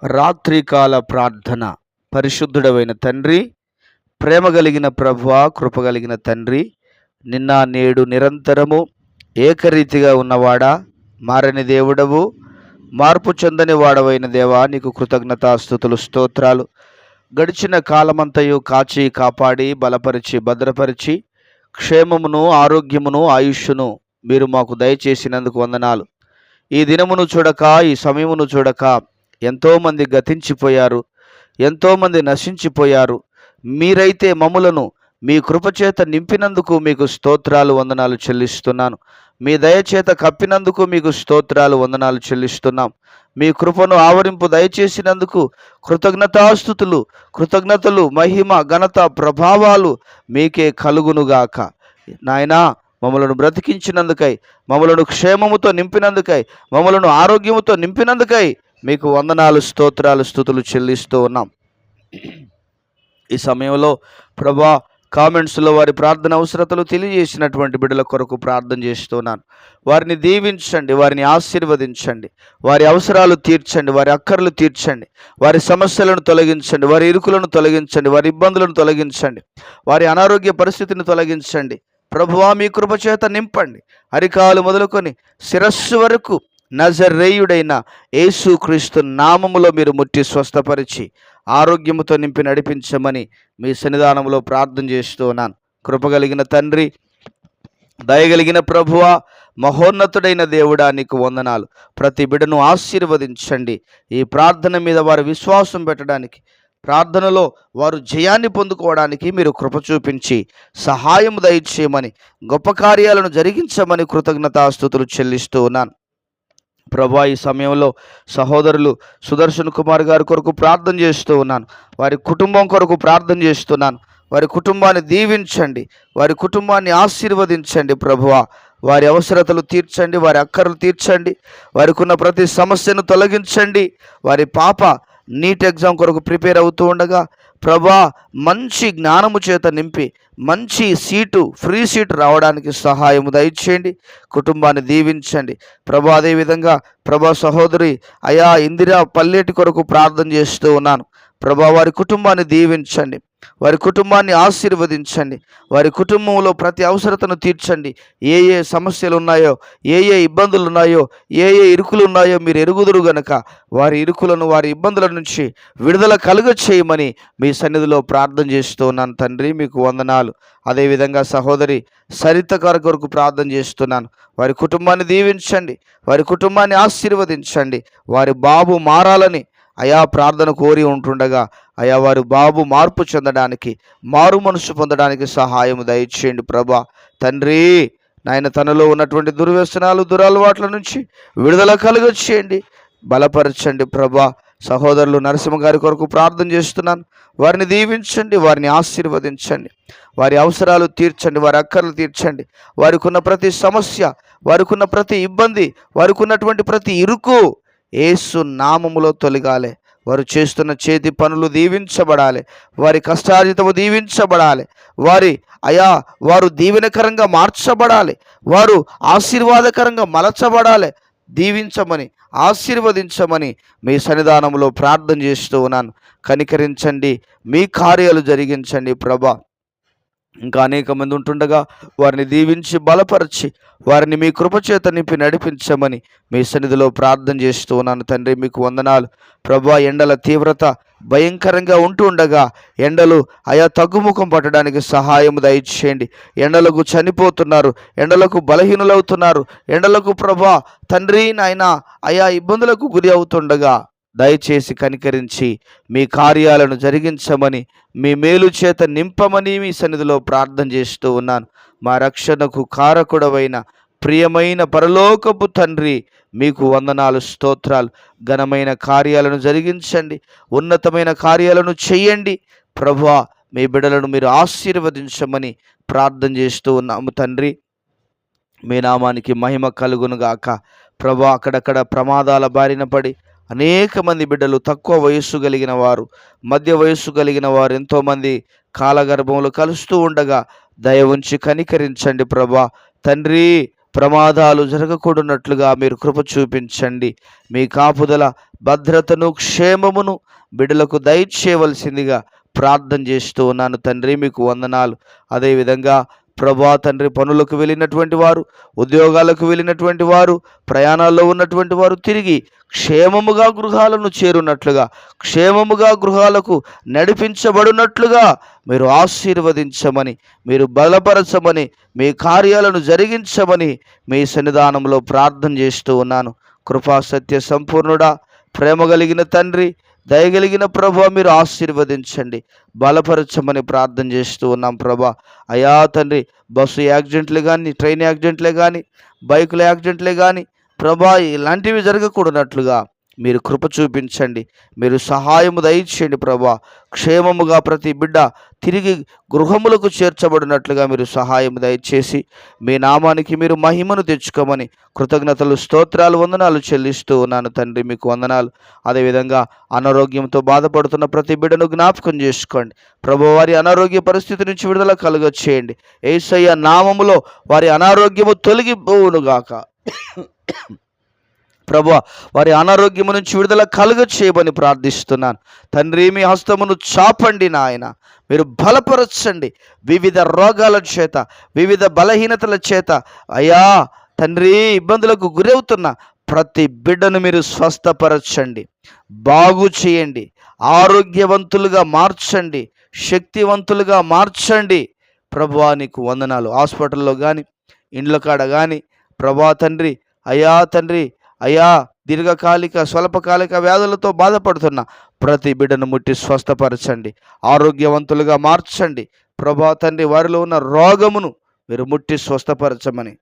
రాత్రికాల ప్రార్థన. పరిశుద్ధుడవైన తండ్రి, ప్రేమ కలిగిన ప్రభువా, కృప కలిగిన తండ్రి, నిన్న నేడు నిరంతరము ఏకరీతిగా ఉన్నవాడా, మారని దేవుడవు, మార్పు చెందని వాడవైన దేవా, నీకు కృతజ్ఞతాస్తుతులు, స్తోత్రాలు. గడిచిన కాలమంతయు కాచి కాపాడి బలపరిచి భద్రపరిచి క్షేమమును ఆరోగ్యమును ఆయుష్ను మీరు మాకు దయచేసినందుకు వందనాలు. ఈ దినమును చూడక, ఈ సమయమును చూడక ఎంతోమంది గతించిపోయారు, ఎంతోమంది నశించిపోయారు. మీరైతే మమ్ములను మీ కృపచేత నింపినందుకు మీకు స్తోత్రాలు వందనాలు చెల్లిస్తున్నాను. మీ దయచేత కప్పినందుకు మీకు స్తోత్రాలు వందనాలు చెల్లిస్తున్నాం. మీ కృపను ఆవరింపు దయచేసినందుకు కృతజ్ఞతలు, మహిమ, ఘనత, ప్రభావాలు మీకే కలుగునుగాక. నాయనా, మమ్మలను బ్రతికించినందుకై, మమ్మలను క్షేమముతో నింపినందుకై, మమ్మలను ఆరోగ్యముతో నింపినందుకై మీకు వందనాలు, స్తోత్రాలు, స్తుతులు చెల్లిస్తూ ఉన్నాం. ఈ సమయంలో ప్రభా, కామెంట్స్లో వారి ప్రార్థన అవసరతలు తెలియజేసినటువంటి బిడ్డల కొరకు ప్రార్థన చేస్తున్నాను. వారిని దీవించండి, వారిని ఆశీర్వదించండి, వారి అవసరాలు తీర్చండి, వారి అక్కర్లు తీర్చండి, వారి సమస్యలను తొలగించండి, వారి ఇరుకులను తొలగించండి, వారి ఇబ్బందులను తొలగించండి, వారి అనారోగ్య పరిస్థితిని తొలగించండి. ప్రభువా, మీ కృపచేత నింపండి. అరికాలు మొదలుకొని శిరస్సు వరకు నజరేయుడైన యేసుక్రీస్తు నామములో మీరు ముట్టి స్వస్థపరిచి ఆరోగ్యముతో నింపి నడిపించమని మీ సన్నిధానంలో ప్రార్థన చేస్తూ ఉన్నాను. కృపగలిగిన తండ్రి, దయగలిగిన ప్రభువా, మహోన్నతుడైన దేవుడా, నీకు వందనాలు. ప్రతి బిడ్డను ఆశీర్వదించండి. ఈ ప్రార్థన మీద వారు విశ్వాసం పెట్టడానికి, ప్రార్థనలో వారు జయాన్ని పొందుకోవడానికి మీరు కృప చూపించి సహాయం దయచేయమని, గొప్ప కార్యాలను జరిగించమని కృతజ్ఞతాస్తుతులు చెల్లిస్తూ ఉన్నాను. ప్రభా, ఈ సమయంలో సహోదరులు సుదర్శన్ కుమార్ గారి కొరకు ప్రార్థన చేస్తూ ఉన్నాను. వారి కుటుంబం కొరకు ప్రార్థన చేస్తున్నాను. వారి కుటుంబాన్ని దీవించండి, వారి కుటుంబాన్ని ఆశీర్వదించండి. ప్రభువా, వారి అవసరతలు తీర్చండి, వారి అక్కర్లు తీర్చండి, వారికి ఉన్న ప్రతి సమస్యను తొలగించండి. వారి పాప నీట్ ఎగ్జామ్ కొరకు ప్రిపేర్ అవుతూ ఉండగా ప్రభా, మంచి జ్ఞానము చేత నింపి మంచి సీటు, ఫ్రీ సీటు రావడానికి సహాయము దయచేయండి. కుటుంబాన్ని దీవించండి ప్రభా. అదేవిధంగా ప్రభా, సహోదరి అయా ఇందిరా పల్లెటి కొరకు ప్రార్థన చేస్తూ ఉన్నాను. ప్రభా, వారి కుటుంబాన్ని దీవించండి, వారి కుటుంబాన్ని ఆశీర్వదించండి, వారి కుటుంబంలో ప్రతి అవసరతను తీర్చండి. ఏ ఏ సమస్యలు ఉన్నాయో, ఏ ఏ ఇబ్బందులు ఉన్నాయో, ఏ ఏ ఇరుకులు ఉన్నాయో మీరు ఎరుగుదురు గనక వారి ఇరుకులను, వారి ఇబ్బందుల నుంచి విడుదల కలుగ చేయమని మీ సన్నిధిలో ప్రార్థన చేస్తూ ఉన్నాను. తండ్రి, మీకు వందనాలు. అదేవిధంగా సహోదరి సరిత గారి కొరకు ప్రార్థన చేస్తున్నాను. వారి కుటుంబాన్ని దీవించండి, వారి కుటుంబాన్ని ఆశీర్వదించండి. వారి బాబు మారాలని అయా ప్రార్థన కోరి ఉంటుండగా అయా వారి బాబు మార్పు చెందడానికి, మారు మనసు పొందడానికి సహాయం దయచేయండి ప్రభా. తండ్రి నాయన, తనలో ఉన్నటువంటి దుర్వ్యసనాలు, దురలవాట్ల నుంచి విడుదల కలుగచేయండి, బలపరచండి ప్రభా. సహోదరులు నరసింహ గారి కొరకు ప్రార్థన చేస్తున్నాను. వారిని దీవించండి, వారిని ఆశీర్వదించండి, వారి అవసరాలు తీర్చండి, వారి అక్కర్లు తీర్చండి. వారికి ఉన్న ప్రతి సమస్య, వారికి ఉన్న ప్రతి ఇబ్బంది, వారికి ఉన్నటువంటి ప్రతి ఇరుకు యేసు నామములో తొలగాలి. వారు చేస్తున్న చేతి పనులు దీవించబడాలి, వారి కష్టార్జితము దీవించబడాలి, వారు దీవెనకరంగా మార్చబడాలి, వారు ఆశీర్వాదకరంగా మలచబడాలి. దీవించమని, ఆశీర్వదించమని మీ సన్నిధానంలో ప్రార్థన చేస్తూ ఉన్నాను. కనికరించండి, మీ కార్యాలు జరిగించండి ప్రభా. ఇంకా అనేక మంది ఉంటుండగా వారిని దీవించి బలపరిచి వారిని మీ కృపచేత నింపి నడిపించమని మీ సన్నిధిలో ప్రార్థన చేస్తూ ఉన్నాను. తండ్రి, మీకు వందనాలు ప్రభా. ఎండల తీవ్రత భయంకరంగా ఉంటూ ఉండగా ఎండలు అయా తగ్గుముఖం పట్టడానికి సహాయం దయచేయండి. ఎండలకు చనిపోతున్నారు, ఎండలకు బలహీనులవుతున్నారు, ఎండలకు ప్రభా తండ్రి నాయన అయా ఇబ్బందులకు గురి అవుతుండగా దయచేసి కనికరించి మీ కార్యాలను జరిగించమని, మీ మేలు చేత నింపమని మీ సన్నిధిలో ప్రార్థన చేస్తూ ఉన్నాను. మా రక్షణకు కారకుడవైన ప్రియమైన పరలోకపు తండ్రి, మీకు వందనాలు, స్తోత్రాలు. ఘనమైన కార్యాలను జరిగించండి, ఉన్నతమైన కార్యాలను చెయ్యండి ప్రభువా. మీ బిడ్డలను మీరు ఆశీర్వదించమని ప్రార్థన చేస్తూ ఉన్నాము తండ్రి. మీ నామానికి మహిమ కలుగునుగాక ప్రభా. అక్కడక్కడ ప్రమాదాల బారిన పడి అనేక మంది బిడ్డలు, తక్కువ వయస్సు కలిగిన వారు, మధ్య వయస్సు కలిగిన వారు ఎంతోమంది కాలగర్భంలో కలుస్తూ ఉండగా దయ ఉంచి కనికరించండి ప్రభా. తండ్రి, ప్రమాదాలు జరగకూడనట్లుగా మీరు కృప చూపించండి. మీ కాపుదల, భద్రతను, క్షేమమును బిడ్డలకు దయచేయవలసిందిగా ప్రార్థన చేస్తూ ఉన్నాను తండ్రి. మీకు వందనాలు. అదేవిధంగా ప్రభా తండ్రి, పనులకు వెళ్ళినటువంటి వారు, ఉద్యోగాలకు వెళ్ళినటువంటి వారు, ప్రయాణాల్లో ఉన్నటువంటి వారు తిరిగి క్షేమముగా గృహాలను చేరున్నట్లుగా, క్షేమముగా గృహాలకు నడిపించబడినట్లుగా మీరు ఆశీర్వదించమని, మీరు బలపరచమని, మీ కార్యాలను జరిగించమని మీ సన్నిధానంలో ప్రార్థన చేస్తూ ఉన్నాను. కృపా సత్య సంపూర్ణుడా, ప్రేమ కలిగిన తండ్రి, దయగలిగిన ప్రభా, మీరు ఆశీర్వదించండి, బలపరచమని ప్రార్థన చేస్తూ ఉన్నాం ప్రభా. అయా తండ్రి, బస్సు యాక్సిడెంట్లే కానీ, ట్రైన్ యాక్సిడెంట్లే కానీ, బైకుల యాక్సిడెంట్లే కానీ ప్రభా, ఇలాంటివి జరగకూడనట్లుగా మీరు కృప చూపించండి, మీరు సహాయము దయచేయండి ప్రభా. క్షేమముగా ప్రతి బిడ్డ తిరిగి గృహములకు చేర్చబడినట్లుగా మీరు సహాయము దయచేసి మీ నామానికి మీరు మహిమను తెచ్చుకోమని కృతజ్ఞతలు, స్తోత్రాలు, వందనాలు చెల్లిస్తూ ఉన్నాను తండ్రి. మీకు వందనాలు. అదేవిధంగా అనారోగ్యంతో బాధపడుతున్న ప్రతి బిడ్డను జ్ఞాపకం చేసుకోండి ప్రభు. వారి అనారోగ్య పరిస్థితి నుంచి విడుదల కలుగచేయండి. యేసయ్య నామములో వారి అనారోగ్యము తొలగిపోవునుగాక. ప్రభు, వారి అనారోగ్యము నుంచి విడుదల కలుగ చేయమని ప్రార్థిస్తున్నాను తండ్రి. మీ హస్తమును చాపండి నాయన, మీరు బలపరచండి. వివిధ రోగాల చేత, వివిధ బలహీనతల చేత అయ్యా తండ్రి ఇబ్బందులకు గురవుతున్న ప్రతి బిడ్డను మీరు స్వస్థపరచండి, బాగు చేయండి, ఆరోగ్యవంతులుగా మార్చండి, శక్తివంతులుగా మార్చండి. ప్రభువా నీకు వందనాలు. హాస్పిటల్లో కానీ, ఇండ్ల కాడ కానీ ప్రభా తండ్రి, అయ్యా తండ్రి, అయ్యా దీర్ఘకాలిక, స్వల్పకాలిక వ్యాధులతో బాధపడుతున్న ప్రతి బిడ్డను ముట్టి స్వస్థపరచండి, ఆరోగ్యవంతులుగా మార్చండి. ప్రభా తండ్రి, వారిలో ఉన్న రోగమును మీరు ముట్టి స్వస్థపరచమని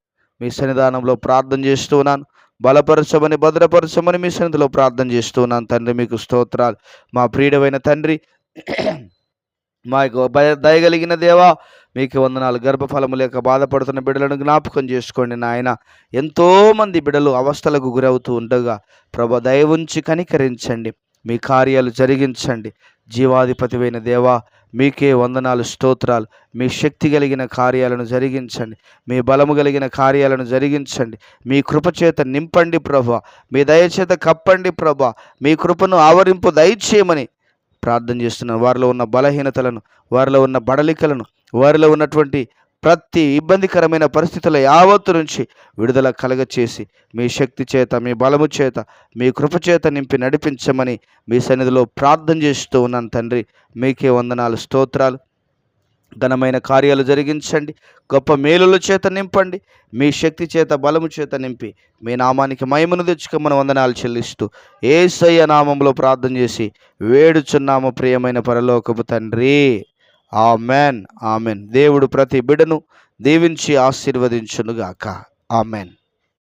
మీ సన్నిధానంలో ప్రార్థన చేస్తూ ఉన్నాను. బలపరచమని, భద్రపరచమని మీ సన్నిధిలో ప్రార్థన చేస్తూ ఉన్నాను తండ్రి. మీకు స్తోత్రాలు. మా ప్రియుడైన తండ్రి, మా దయగలిగిన దేవా మీకు వందనాలు. గర్భఫలము లేక బాధపడుతున్న బిడ్డలను జ్ఞాపకం చేసుకోండి నాయన. ఎంతోమంది బిడ్డలు అవస్థలకు గురవుతూ ఉండగా ప్రభు దయ ఉంచి కనికరించండి, మీ కార్యాలు జరిగించండి. జీవాధిపతివైన దేవా మీకే వందనాలు, స్తోత్రాలు. మీ శక్తి కలిగిన కార్యాలను జరిగించండి, మీ బలము కలిగిన కార్యాలను జరిగించండి. మీ కృపచేత నింపండి ప్రభు, మీ దయచేత కప్పండి ప్రభు. మీ కృపను ఆవరింపు దయచేయమని ప్రార్థన చేస్తున్నాను. వారిలో ఉన్న బలహీనతలను, వారిలో ఉన్న బడలికలను, వారిలో ఉన్నటువంటి ప్రతి ఇబ్బందికరమైన పరిస్థితుల యావత్తు నుంచి విడుదల కలగచేసి మీ శక్తి చేత, మీ బలము చేత, మీ కృప చేత నింపి నడిపించమని మీ సన్నిధిలో ప్రార్థన చేస్తూ ఉన్నాను తండ్రి. మీకే వందనాలు, స్తోత్రాలు. ఘనమైన కార్యాలు జరిగించండి, గొప్ప మేలుల చేత నింపండి, మీ శక్తి చేత, బలము చేత నింపి మీ నామానికి మహిమను తెచ్చుకోమని వందనాలు చెల్లిస్తూ యేసయ్య నామంలో ప్రార్థన చేసి వేడుచున్నాము ప్రియమైన పరలోకపు తండ్రి. Amen, amen. దేవుడు ప్రతి బిడ్డను దీవించి ఆశీర్వదించునుగాక. ఆమెన్.